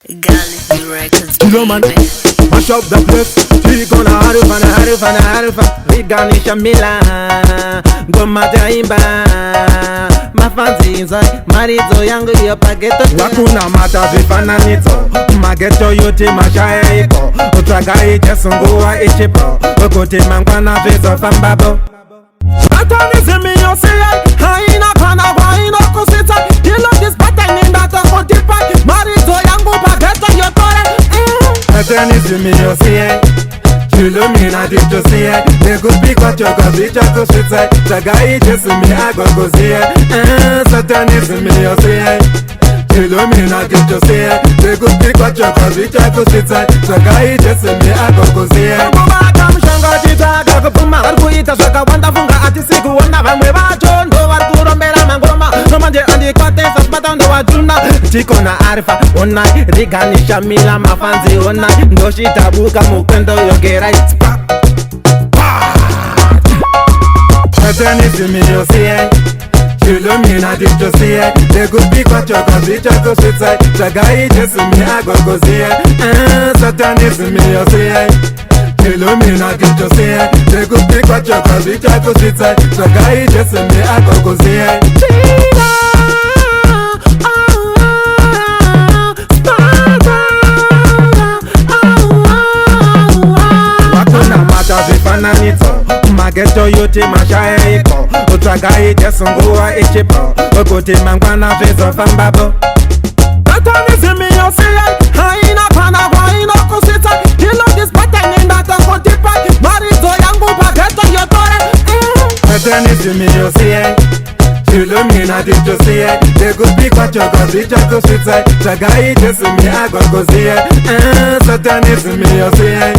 Galaxy Records, Kilo man, baby. mash up the place. Tikona harufa Viganisha mila ngoma taimba mafanzinza maridzo yangu iyo pageto wakuna mata vifananidzo mageto yote mashaya iko utsvaga ichesunguwa ichipo ukuti mangwana zvizofambabo batanizimi yose haina kana kwaino kusitsa kilo disbatainindatokutipa maridzo yangu pageto yotore batanizimi yose Chilumina dichosia nekupikwa chokazicha kusvitsa tsagai jesumi agogoziya satanismi yosiya Chilumina dichosia nekupikwa chokazicha kusvitsa tsagai jesumi agogoziya kubata mushonga chitsvaga kupfuma vari kuita zvakawanda funga ati sikuona vamwe vacho ndo vari kurombera mangoma nomanje andikwatesa kubata ndowatuna tikona arifa onai riganisha mila mafanzi onai ndoshitabuka mukwendo yogerai Satanizmi yosiye Chilumina dichosiye nekupikwa chokazicha kusvitsa tsagai jesumi agogoziye Satanizmi yosiye Chilumina dichosiye nekupikwa chokazicha kusvitsa tsagai jesumi agogoziye zvifananidzo mageto yote mashaya iko utsvaga ichesunguwa ichipo ukuti mangwana zvizofambapo batanizimi yosiye haina kana kwaino kusitsa kilo disbatainindatokutipa maridzo yangu pageto yotore batanizimi yosiye Chilumina dichosiye nekupikwa chokazicha kusvitsa tsagai jesumi agogoziye Satanizmi yosiye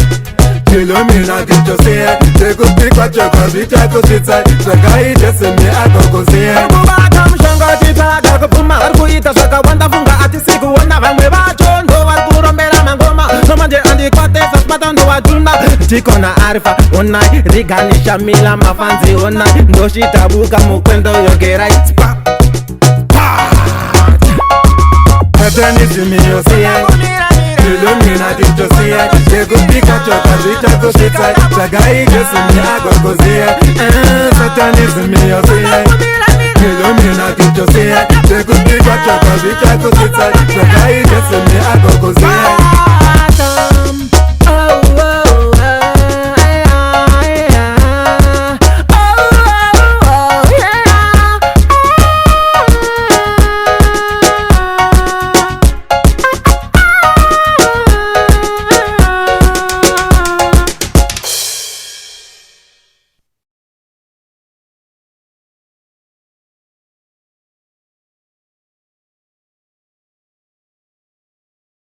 Chilumina dichosiye nekupikwa chokazicha kusvitsa tsagai jesumi agogoziye kubata mushonga chitsvaga kupfuma vari kuita zvakawanda funga ati sikuona vamwe vacho ndo vari kurombera mangoma nomanje andikwatesa kubata ndowatuna tikona arifa onai riganisha mila mafanzi onai ndoshitabuka mukwendo yogerai Satanizmi yosiye Chilumina dichosiye nekupikwa chokazicha kusvitsa tsagai jesumi agogoziye Satanizmi yosiye Chilumina dichosiye nekupikwa chokazicha kusvitsa tsagai jesumi